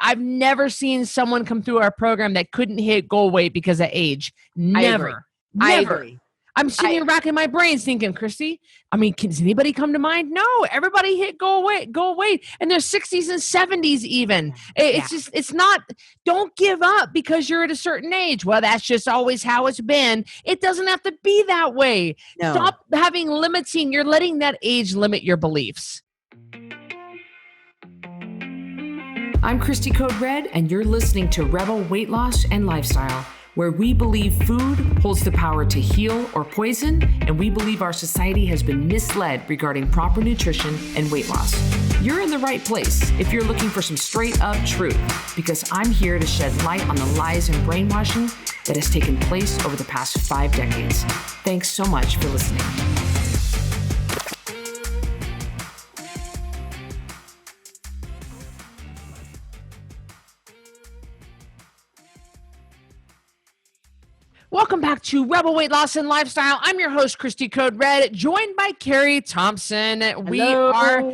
I've never seen someone come through our program that couldn't hit goal weight because of age. Never. I Never. agree. I'm sitting here racking my brains thinking, Christy, I mean, does anybody come to mind? No, everybody hit goal weight. And there's 60s and 70s even. It's just, it's not, don't give up because you're at a certain age. Well, that's just always how it's been. It doesn't have to be that way. No. Stop having limiting. You're letting that age limit your beliefs. I'm Christy Code Red, and you're listening to Rebel Weight Loss and Lifestyle, where we believe food holds the power to heal or poison, and we believe our society has been misled regarding proper nutrition and weight loss. You're in the right place if you're looking for some straight up truth, because I'm here to shed light on the lies and brainwashing that has taken place over the past 5 decades. Thanks so much for listening. Welcome back to Rebel Weight Loss and Lifestyle. I'm your host, Christy Code Red, joined by Carrie Thompson. We are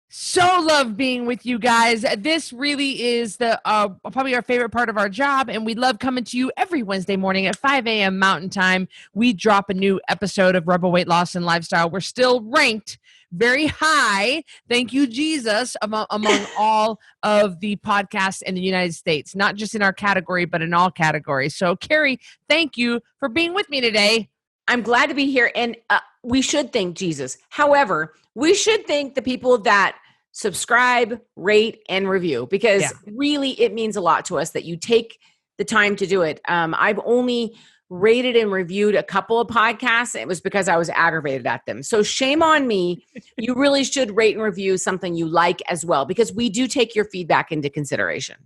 so love being with you guys. This really is the probably our favorite part of our job, and we love coming to you every Wednesday morning at 5 a.m. Mountain Time. We drop a new episode of Rebel Weight Loss and Lifestyle. We're still ranked very high, thank you, Jesus, among all of the podcasts in the United States, not just in our category, but in all categories. So, Carrie, thank you for being with me today. I'm glad to be here, and we should thank Jesus. However, we should thank the people that subscribe, rate, and review, because really it means a lot to us that you take the time to do it. I've only rated and reviewed a couple of podcasts. It was because I was aggravated at them. So shame on me. You really should rate and review something you like as well, because we do take your feedback into consideration.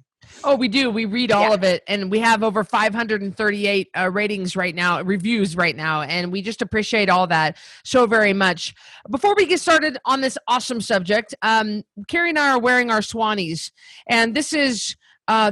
Oh, we do. We read all of it. And we have over 538 ratings right now, reviews right now. And we just appreciate all that so very much. Before we get started on this awesome subject, Carrie and I are wearing our Swannies. And this is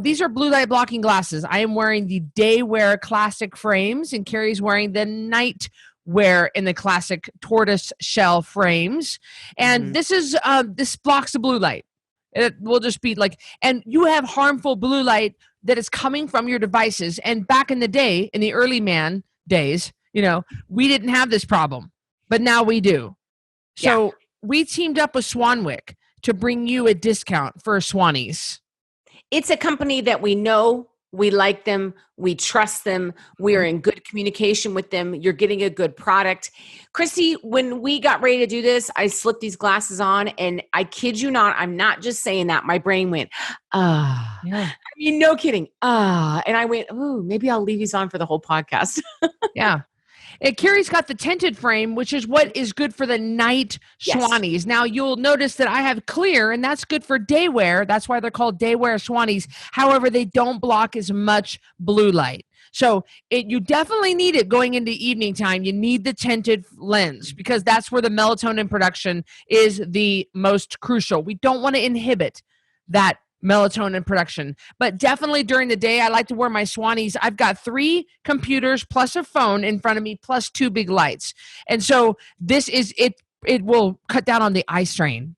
these are blue light blocking glasses. I am wearing the day wear classic frames, and Carrie's wearing the night wear in the classic tortoise shell frames. And this is this blocks the blue light. It will just be like, and you have harmful blue light that is coming from your devices. And back in the day, in the early man days, you know, we didn't have this problem, but now we do. So we teamed up with Swanwick to bring you a discount for Swannies. It's a company that we know, we like them, we trust them, we are in good communication with them. You're getting a good product. Christy, when we got ready to do this, I slipped these glasses on, and I kid you not, I'm not just saying that. My brain went, I mean, no kidding. And I went, ooh, maybe I'll leave these on for the whole podcast. Yeah. And Carrie's got the tinted frame, which is what is good for the night Swannies. Now, you'll notice that I have clear, and that's good for day wear. That's why they're called day wear Swannies. However, they don't block as much blue light. So you definitely need it going into evening time. You need the tinted lens because that's where the melatonin production is the most crucial. We don't want to inhibit that melatonin production, but definitely during the day, I like to wear my Swannies. I've got 3 computers plus a phone in front of me, plus 2 big lights. And so this is, it will cut down on the eye strain.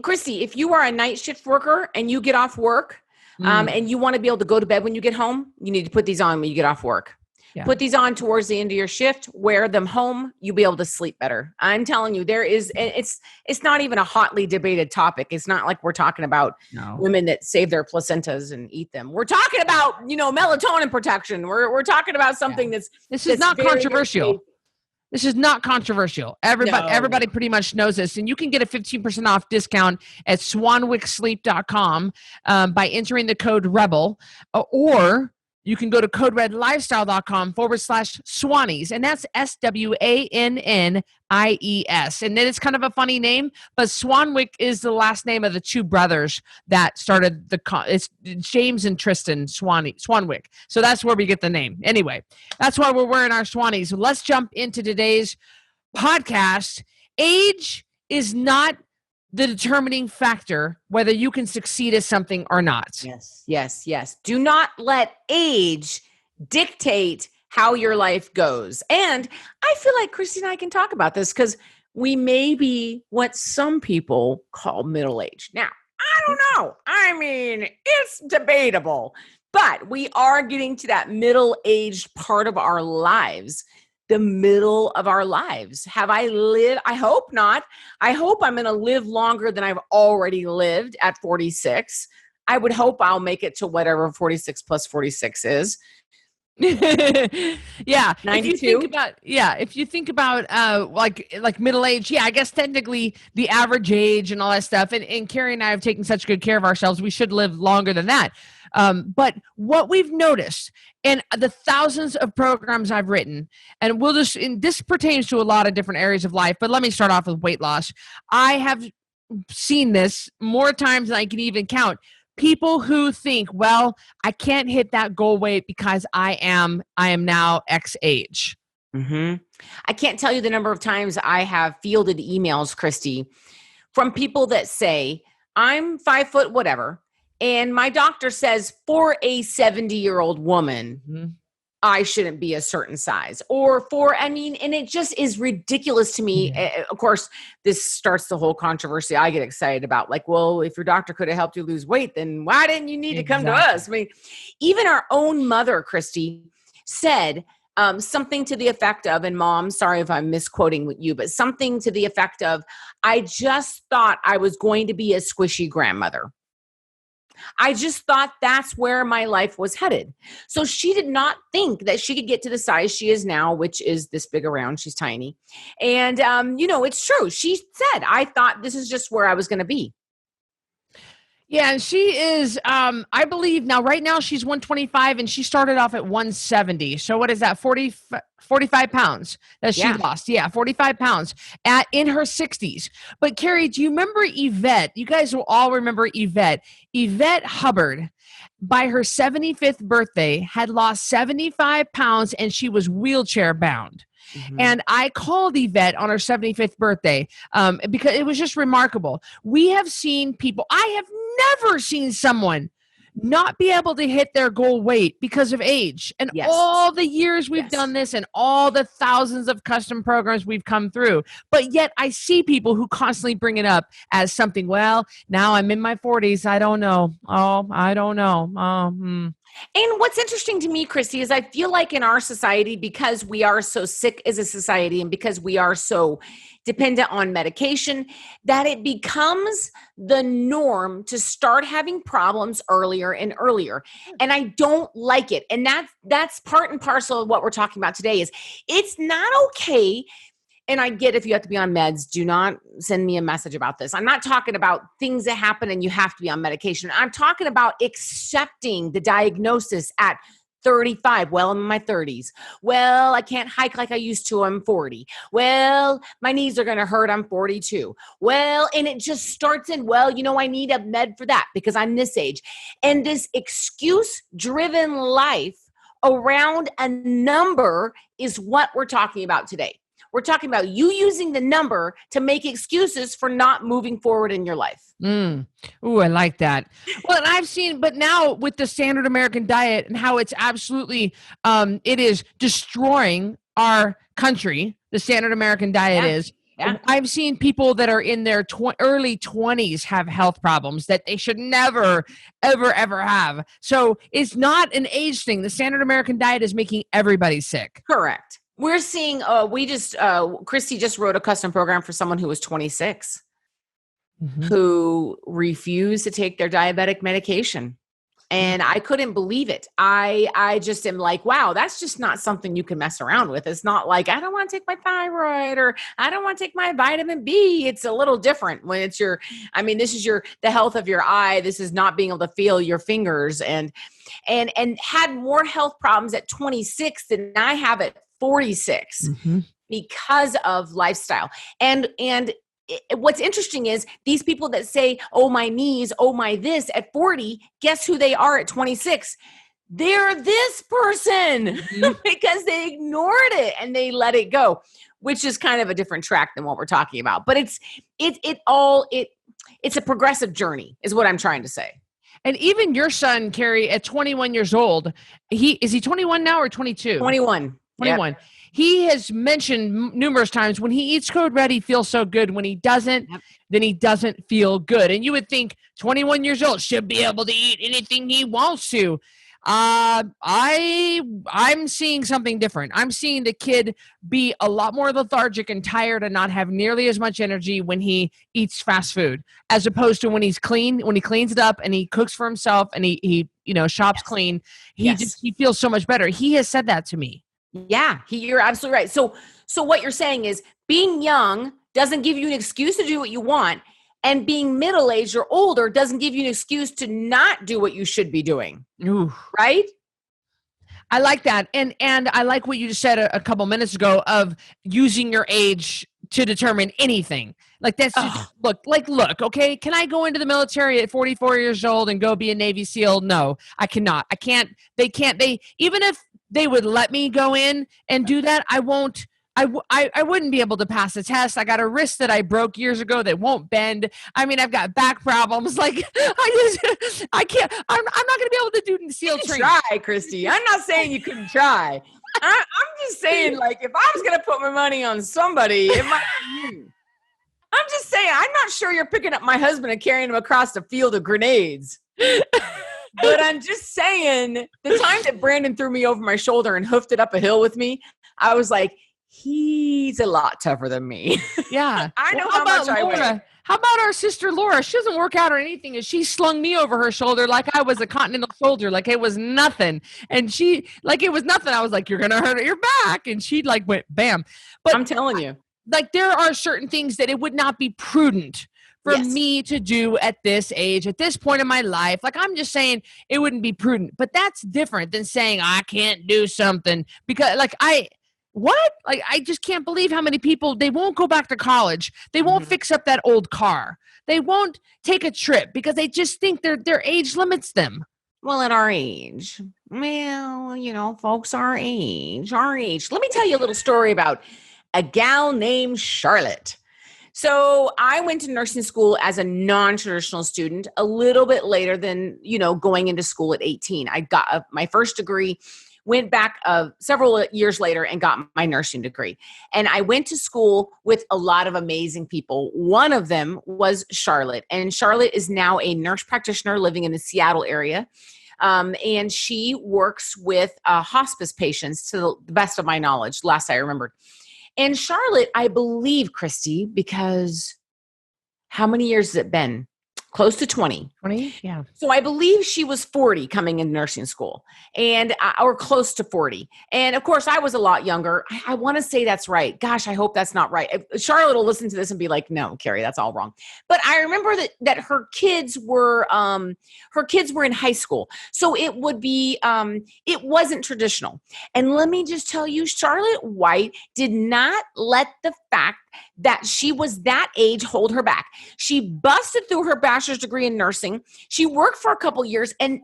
Christy, if you are a night shift worker and you get off work and you want to be able to go to bed when you get home, you need to put these on when you get off work. Yeah. Put these on towards the end of your shift, wear them home, you'll be able to sleep better. I'm telling you, there is, it's not even a hotly debated topic. It's not like we're talking about women that save their placentas and eat them. We're talking about, melatonin protection. We're talking about something This is not controversial. This is not controversial. Everybody pretty much knows this. And you can get a 15% off discount at swanwicksleep.com by entering the code REBEL, or you can go to coderedlifestyle.com/Swannies, and that's SWANNIES. And then it's kind of a funny name, but Swanwick is the last name of the 2 brothers that started it's James and Tristan Swanwick. So that's where we get the name. Anyway, that's why we're wearing our Swannies. So let's jump into today's podcast. Age is not the determining factor whether you can succeed at something or not. Yes. Do not let age dictate how your life goes. And I feel like Christy and I can talk about this because we may be what some people call middle-aged. Now, I don't know. I mean, it's debatable, but we are getting to that middle-aged part of our lives, the middle of our lives. Have I lived? I hope not. I hope I'm going to live longer than I've already lived at 46. I would hope I'll make it to whatever 46 plus 46 is. Yeah. 92. If you think about like middle age, I guess technically the average age and all that stuff. And Carrie and I have taken such good care of ourselves. We should live longer than that. But what we've noticed in the thousands of programs I've written, and this pertains to a lot of different areas of life, but let me start off with weight loss. I have seen this more times than I can even count. People who think, well, I can't hit that goal weight because I am now X age. Mm-hmm. I can't tell you the number of times I have fielded emails, Christy, from people that say, I'm 5 foot whatever, and my doctor says for a 70-year-old woman, I shouldn't be a certain size. And it just is ridiculous to me. Of course, this starts the whole controversy I get excited about. Like, well, if your doctor could have helped you lose weight, then why didn't you need to come to us? I mean, even our own mother, Christy, said something to the effect of, and Mom, sorry if I'm misquoting you, but something to the effect of, I just thought I was going to be a squishy grandmother. I just thought that's where my life was headed. So she did not think that she could get to the size she is now, which is this big around. She's tiny. And, it's true. She said, I thought this is just where I was going to be. Yeah, and she is, I believe now, right now she's 125 and she started off at 170. So what is that? 45 pounds that she lost. Yeah, 45 pounds in her 60s. But Carrie, do you remember Yvette? You guys will all remember Yvette. Yvette Hubbard, by her 75th birthday, had lost 75 pounds and she was wheelchair bound. Mm-hmm. And I called Yvette on her 75th birthday because it was just remarkable. We have seen people, I have never seen someone not be able to hit their goal weight because of age. And all the years we've done this and all the thousands of custom programs we've come through. But yet I see people who constantly bring it up as something, well, now I'm in my 40s. I don't know. Oh, I don't know. And what's interesting to me, Christy, is I feel like in our society, because we are so sick as a society and because we are so dependent on medication, that it becomes the norm to start having problems earlier and earlier. And I don't like it. And that's part and parcel of what we're talking about today is it's not okay. And I get if you have to be on meds, do not send me a message about this. I'm not talking about things that happen and you have to be on medication. I'm talking about accepting the diagnosis at 35. Well, I'm in my 30s. Well, I can't hike like I used to. I'm 40. Well, my knees are going to hurt. I'm 42. Well, and it just starts in, I need a med for that because I'm this age. And this excuse-driven life around a number is what we're talking about today. We're talking about you using the number to make excuses for not moving forward in your life. Ooh, I like that. Well, and I've seen, but now with the standard American diet and how it's absolutely, it is destroying our country, the standard American diet is. Yeah. I've seen people that are in their early 20s have health problems that they should never, ever, ever have. So it's not an age thing. The standard American diet is making everybody sick. Correct. We're seeing, Christy just wrote a custom program for someone who was 26 who refused to take their diabetic medication. And I couldn't believe it. I just am like, wow, that's just not something you can mess around with. It's not like, I don't want to take my thyroid or I don't want to take my vitamin B. It's a little different when it's this is the health of your eye. This is not being able to feel your fingers and had more health problems at 26 than I have at 46 because of lifestyle. And what's interesting is these people that say, oh, my knees, oh, my this at 40, guess who they are at 26? They're this person because they ignored it and they let it go, which is kind of a different track than what we're talking about. But it's a progressive journey is what I'm trying to say. And even your son, Carrie, at 21 years old, is he 21 now or 22? 21. 21. Yep. he has mentioned numerous times when he eats Code Red, he feels so good. When he doesn't, then he doesn't feel good. And you would think 21 years old should be able to eat anything he wants to. I'm seeing something different. I'm seeing the kid be a lot more lethargic and tired and not have nearly as much energy when he eats fast food, as opposed to when he's clean, when he cleans it up and he cooks for himself and he shops clean. He feels so much better. He has said that to me. Yeah, you're absolutely right. So what you're saying is being young doesn't give you an excuse to do what you want. And being middle-aged or older doesn't give you an excuse to not do what you should be doing. Ooh. Right? I like that. And I like what you just said a couple minutes ago of using your age to determine anything. Like that's just, look, okay, can I go into the military at 44 years old and go be a Navy SEAL? No, I cannot. Even if they would let me go in and do that, I won't. I wouldn't be able to pass the test. I got a wrist that I broke years ago that won't bend. I mean, I've got back problems. Like I can't. I'm not going to be able to do SEAL training. Try, Christy. I'm not saying you couldn't try. I'm just saying, like, if I was going to put my money on somebody, it might be you. I'm just saying, I'm not sure you're picking up my husband and carrying him across a field of grenades. But I'm just saying, the time that Brandon threw me over my shoulder and hoofed it up a hill with me, I was like, he's a lot tougher than me. Yeah. I know how much I weigh. How about our sister Laura? She doesn't work out or anything, and she slung me over her shoulder like I was a continental soldier, like it was nothing. And she, like it was nothing. I was like, "You're gonna hurt your back," and she like went bam. But I'm telling you, like there are certain things that it would not be prudent for me to do at this age, at this point in my life. Like I'm just saying, it wouldn't be prudent. But that's different than saying I can't do something because, like What? Like, I just can't believe how many people, they won't go back to college. They won't fix up that old car. They won't take a trip because they just think their age limits them. Well, at our age, folks, our age. Let me tell you a little story about a gal named Charlotte. So I went to nursing school as a non-traditional student a little bit later than, going into school at 18. I got my first degree, went back several years later and got my nursing degree. And I went to school with a lot of amazing people. One of them was Charlotte. And Charlotte is now a nurse practitioner living in the Seattle area. And she works with hospice patients to the best of my knowledge, last I remembered. And Charlotte, I believe, Christy, because how many years has it been? Close to 20. 20? Yeah. So I believe she was 40 coming into nursing school or close to 40. And of course I was a lot younger. I want to say that's right. Gosh, I hope that's not right. Charlotte will listen to this and be like, no, Carrie, that's all wrong. But I remember that her kids were in high school. So it would be, it wasn't traditional. And let me just tell you, Charlotte White did not let the fact that she was that age hold her back. She busted through her bachelor's degree in nursing. She worked for a couple years and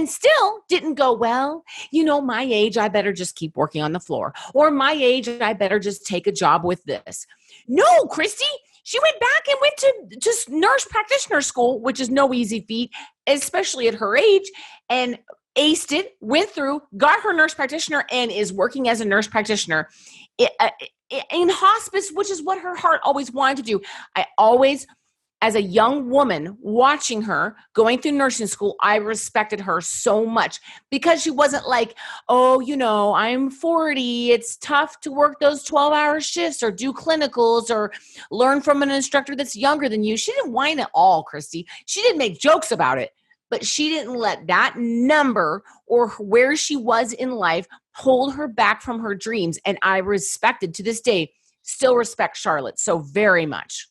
still didn't go, well, my age, I better just keep working on the floor. Or my age, I better just take a job with this. No, Christy, she went back and went to just nurse practitioner school, which is no easy feat, especially at her age, and aced it, went through, got her nurse practitioner, and is working as a nurse practitioner in hospice, which is what her heart always wanted to do. I always, as a young woman watching her going through nursing school, I respected her so much because she wasn't like, oh, I'm 40. It's tough to work those 12-hour shifts or do clinicals or learn from an instructor that's younger than you. She didn't whine at all, Christy. She didn't make jokes about it, but she didn't let that number or where she was in life hold her back from her dreams. And I respected, to this day, still respect Charlotte so very much.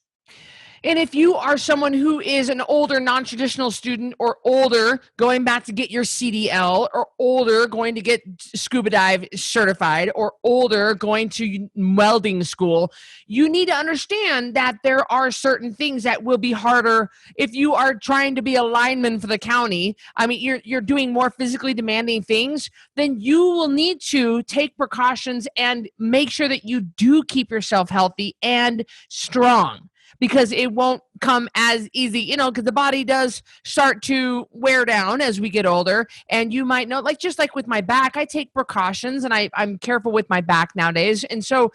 And if you are someone who is an older non-traditional student or older going back to get your CDL or older going to get scuba dive certified or older going to welding school, you need to understand that there are certain things that will be harder if you are trying to be a lineman for the county. I mean, you're doing more physically demanding things, then you will need to take precautions and make sure that you do keep yourself healthy and strong. Because it won't come as easy, because the body does start to wear down as we get older. And you might know, like, just like with my back, I take precautions and I'm careful with my back nowadays. And so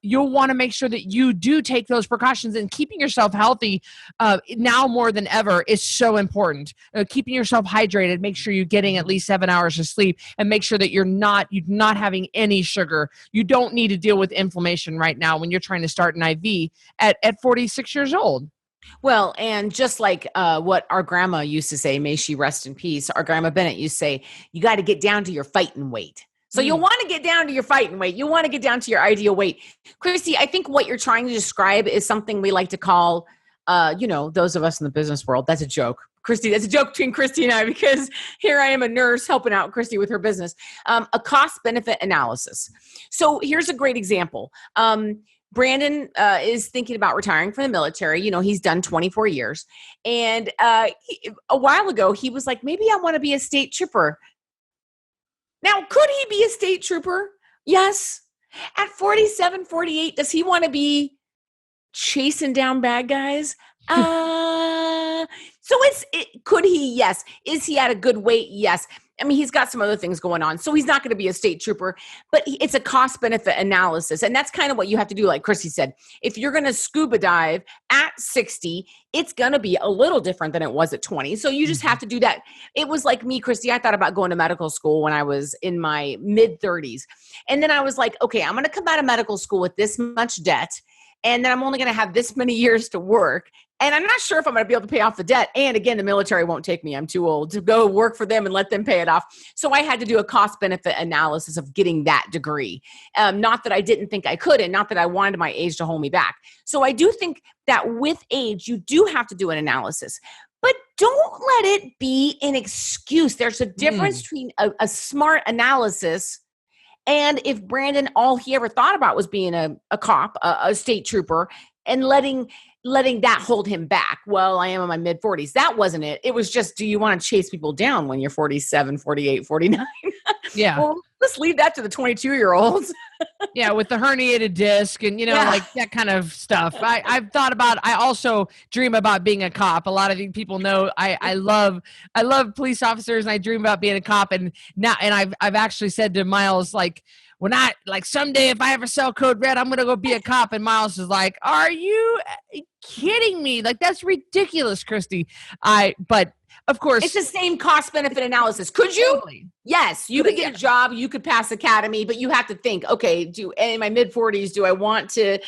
you'll want to make sure that you do take those precautions, and keeping yourself healthy now more than ever is so important. Keeping yourself hydrated, make sure you're getting at least 7 hours of sleep, and make sure that you're not having any sugar. You don't need to deal with inflammation right now when you're trying to start an IV at 46 years old. Well, and just like what our grandma used to say, may she rest in peace, our grandma Bennett used to say, you got to get down to your fighting weight. So you'll want to get down to your fighting weight. You want to get down to your ideal weight. Christy, I think what you're trying to describe is something we like to call, those of us in the business world, that's a joke. Christy, that's a joke between Christy and I, because here I am, a nurse helping out Christy with her business. A cost-benefit analysis. So here's a great example. Brandon is thinking about retiring from the military. He's done 24 years. And a while ago, he was like, maybe I want to be a state trooper. Now, could he be a state trooper? Yes. At 47, 48, does he want to be chasing down bad guys? So could he? Yes. Is he at a good weight? Yes. I mean, he's got some other things going on, so he's not going to be a state trooper, but it's a cost benefit analysis. And that's kind of what you have to do. Like Christy said, if you're going to scuba dive at 60, it's going to be a little different than it was at 20. So you just have to do that. It was like me, Christy, I thought about going to medical school when I was in my mid 30s. And then I was like, okay, I'm going to come out of medical school with this much debt. And then I'm only going to have this many years to work. And I'm not sure if I'm going to be able to pay off the debt. And again, the military won't take me. I'm too old to go work for them and let them pay it off. So I had to do a cost benefit analysis of getting that degree. Not that I didn't think I could, and not that I wanted my age to hold me back. So I do think that with age, you do have to do an analysis. But don't let it be an excuse. There's a difference between a smart analysis and if Brandon, all he ever thought about was being a cop, a state trooper, and letting that hold him back. Well, I am in my mid 40s. That wasn't it. It was just, do you want to chase people down when you're 47, 48, 49? Yeah. Well, let's leave that to the 22-year-olds. Yeah, with the herniated disc and, like that kind of stuff. I've thought about, I also dream about being a cop. A lot of people know I love police officers, and I dream about being a cop. And I've actually said to Miles, like, when someday if I ever sell Code Red, I'm going to go be a cop. And Miles is like, are you kidding me? Like, that's ridiculous, Christy. But of course, it's the same cost benefit analysis. Could you? Totally. Yes, you could get a job, you could pass academy, but you have to think, okay, in my mid 40s, do I want to,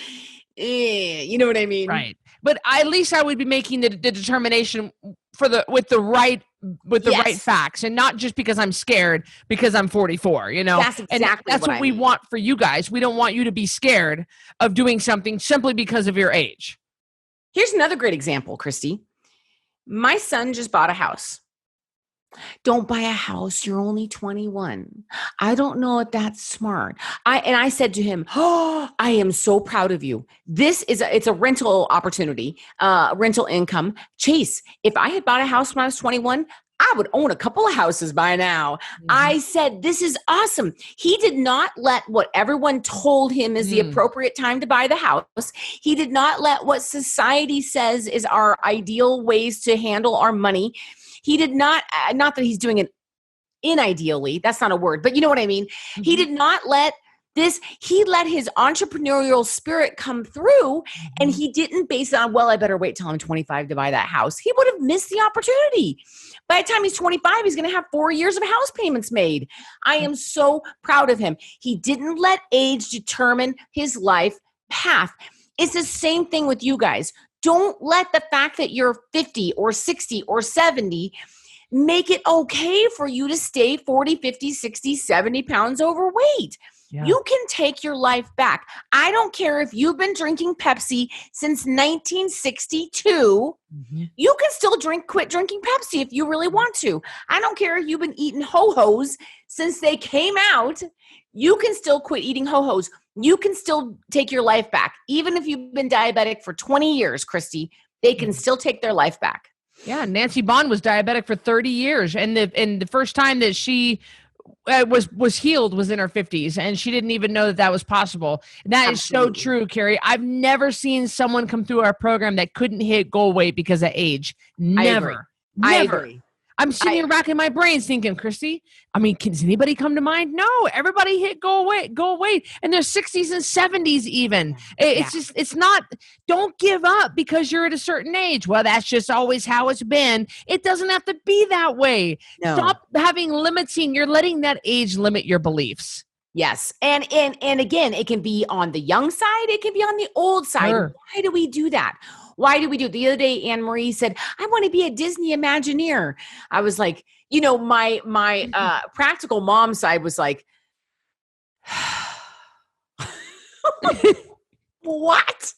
you know what I mean? Right. But at least I would be making the determination with the right facts, and not just because I'm scared because I'm 44, That's exactly and that's what we want for you guys. We don't want you to be scared of doing something simply because of your age. Here's another great example, Christy. My son just bought a house. Don't buy a house. You're only 21. I don't know if that's smart. I said to him, oh, I am so proud of you. It's a rental opportunity, rental income. Chase, if I had bought a house when I was 21, I would own a couple of houses by now. Mm-hmm. I said, this is awesome. He did not let what everyone told him is the appropriate time to buy the house. He did not let what society says is our ideal ways to handle our money. He did not that he's doing it inideally. That's not a word, but you know what I mean? Mm-hmm. He did not let he let his entrepreneurial spirit come through, and he didn't base it on, well, I better wait till I'm 25 to buy that house. He would have missed the opportunity. By the time he's 25, he's going to have 4 years of house payments made. I am so proud of him. He didn't let age determine his life path. It's the same thing with you guys. Don't let the fact that you're 50 or 60 or 70 make it okay for you to stay 40, 50, 60, 70 pounds overweight. Yeah. You can take your life back. I don't care if you've been drinking Pepsi since 1962. Mm-hmm. You can still quit drinking Pepsi if you really want to. I don't care if you've been eating Ho-Hos since they came out. You can still quit eating Ho-Hos. You can still take your life back. Even if you've been diabetic for 20 years, Christy, they can still take their life back. Yeah, Nancy Bond was diabetic for 30 years. And the first time that she was healed, was in her 50s, and she didn't even know that that was possible. And that Absolutely. is so true, Carrie. I've never seen someone come through our program that couldn't hit goal weight because of age. Never. I Never. agree. I'm sitting here racking my brains thinking, Christy, I mean, does anybody come to mind? No, everybody hit goal weight, and their 60s and 70s even. It's just, it's not, don't give up because you're at a certain age. Well, that's just always how it's been. It doesn't have to be that way. No. Stop you're letting that age limit your beliefs. Yes. And again, it can be on the young side. It can be on the old side. Sure. Why do we do that? Why do we do it? The other day, Anne Marie said, I want to be a Disney Imagineer. I was like, my practical mom side was like, what?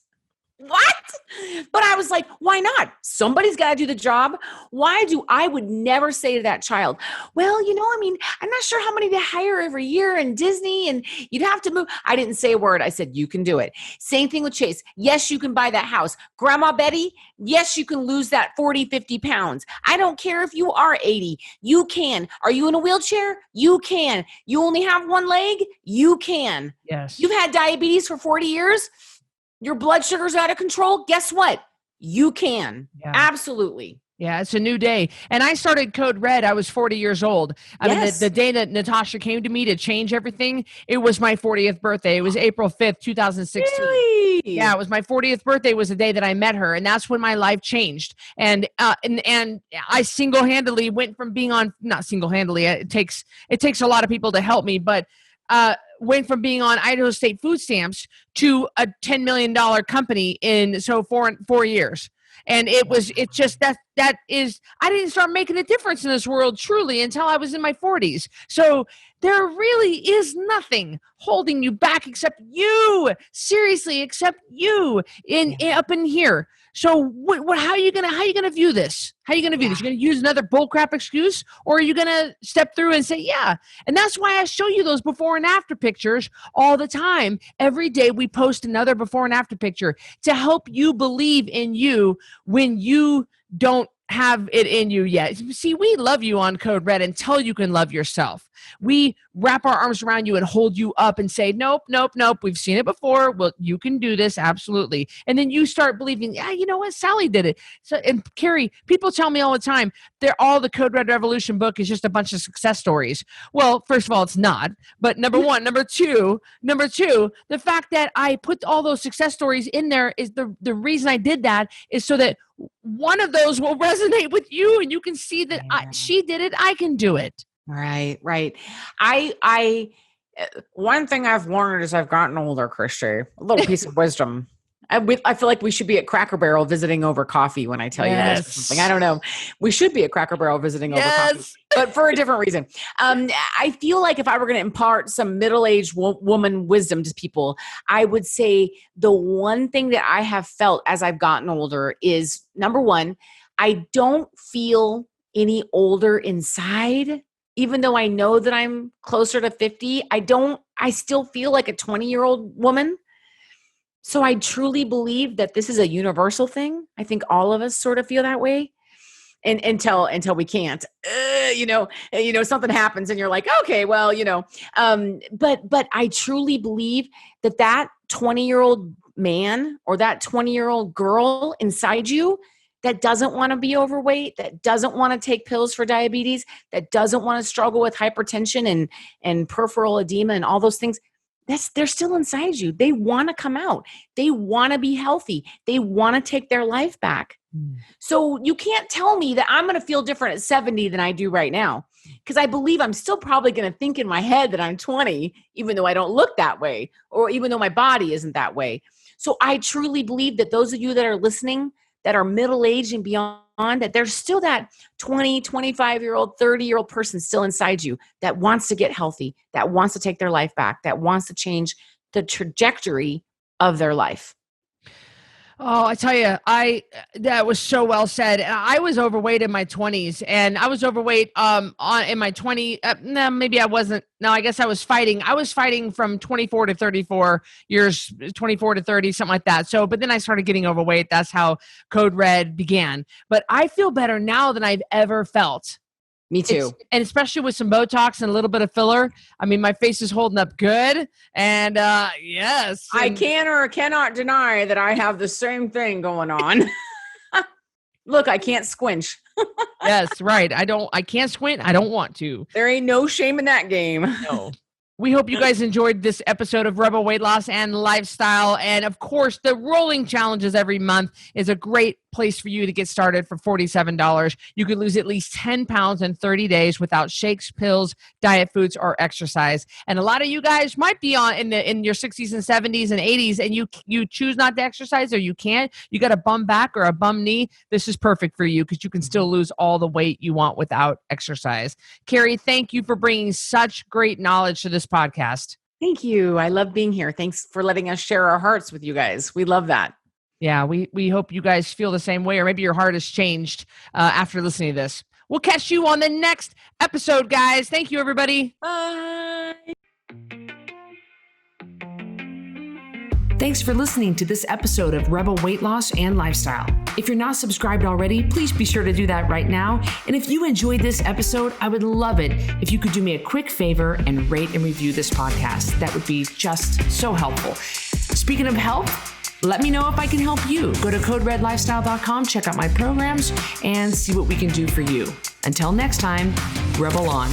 But I was like, why not? Somebody's got to do the job. I would never say to that child, well, I'm not sure how many they hire every year in Disney and you'd have to move. I didn't say a word. I said, you can do it. Same thing with Chase. Yes, you can buy that house. Grandma Betty, yes, you can lose that 40, 50 pounds. I don't care if you are 80. You can. Are you in a wheelchair? You can. You only have one leg? You can. Yes. You've had diabetes for 40 years? Your blood sugar's out of control. Guess what? You can. Yeah. Absolutely. Yeah, it's a new day. And I started Code Red. I was 40 years old. I mean, the day that Natasha came to me to change everything, it was my 40th birthday. It was April 5th, 2016. Really? Yeah, it was my 40th birthday was the day that I met her. And that's when my life changed. And I single-handedly went from being on, not single-handedly, it takes a lot of people to help me, but went from being on Idaho State food stamps to a $10 million company in 4 years. And I didn't start making a difference in this world truly until I was in my 40s. So there really is nothing holding you back except you. Seriously, except you up in here. So how are you gonna view this? How are you gonna view this? You're gonna use another bullcrap excuse, or are you gonna step through and say, yeah? And that's why I show you those before and after pictures all the time. Every day we post another before and after picture to help you believe in you when you don't have it in you yet. See, we love you on Code Red until you can love yourself. We wrap our arms around you and hold you up and say, nope. We've seen it before. Well, you can do this. Absolutely. And then you start believing, yeah, you know what? Sally did it. So, and Carrie, people tell me all the time, all the Code Red Revolution book is just a bunch of success stories. Well, first of all, it's not, but number one, number two, the fact that I put all those success stories in there is the reason I did that is so that one of those will resonate with you and you can see that she did it. I can do it. Right. One thing I've learned as I've gotten older, Christy, a little piece of wisdom. I feel like we should be at Cracker Barrel visiting over coffee when I tell you this or something. I don't know. We should be at Cracker Barrel visiting over coffee, but for a different reason. I feel like if I were going to impart some middle-aged woman wisdom to people, I would say the one thing that I have felt as I've gotten older is, number one, I don't feel any older inside. Even though I know that I'm closer to 50, I still feel like a 20-year-old woman. So I truly believe that this is a universal thing. I think all of us sort of feel that way. And until we can't, something happens and you're like, okay, well, but I truly believe that 20-year-old man or that 20-year-old girl inside you that doesn't want to be overweight, that doesn't want to take pills for diabetes, that doesn't want to struggle with hypertension and peripheral edema and all those things, they're still inside you. They want to come out. They want to be healthy. They want to take their life back. So you can't tell me that I'm going to feel different at 70 than I do right now, because I believe I'm still probably going to think in my head that I'm 20, even though I don't look that way, or even though my body isn't that way. So I truly believe that those of you that are listening, that are middle-aged and beyond, that there's still that 20, 25-year-old, 30-year-old person still inside you that wants to get healthy, that wants to take their life back, that wants to change the trajectory of their life. Oh, I tell you, that was so well said. I was overweight in my 20s, and I was overweight in my 20s. No, maybe I wasn't. No, I guess I was fighting. I was fighting from 24 to 34 years, 24 to 30, something like that. So, but then I started getting overweight. That's how Code Red began. But I feel better now than I've ever felt. Me too. And especially with some Botox and a little bit of filler. I mean, my face is holding up good. And yes. I can or cannot deny that I have the same thing going on. Look, I can't squinch. Yes, right. I can't squint. I don't want to. There ain't no shame in that game. No. We hope you guys enjoyed this episode of Rebel Weight Loss and Lifestyle. And of course, the rolling challenges every month is a great place for you to get started for $47. You could lose at least 10 pounds in 30 days without shakes, pills, diet foods, or exercise. And a lot of you guys might be in your 60s and 70s and 80s, and you choose not to exercise, or you can't. You got a bum back or a bum knee. This is perfect for you because you can still lose all the weight you want without exercise. Carrie, thank you for bringing such great knowledge to this podcast. Thank you. I love being here. Thanks for letting us share our hearts with you guys. We love that. Yeah, we hope you guys feel the same way, or maybe your heart has changed after listening to this. We'll catch you on the next episode, guys. Thank you, everybody. Bye. Thanks for listening to this episode of Rebel Weight Loss and Lifestyle. If you're not subscribed already, please be sure to do that right now. And if you enjoyed this episode, I would love it if you could do me a quick favor and rate and review this podcast. That would be just so helpful. Speaking of help, let me know if I can help you. Go to CodeRedLifestyle.com, check out my programs, and see what we can do for you. Until next time, Rebel on.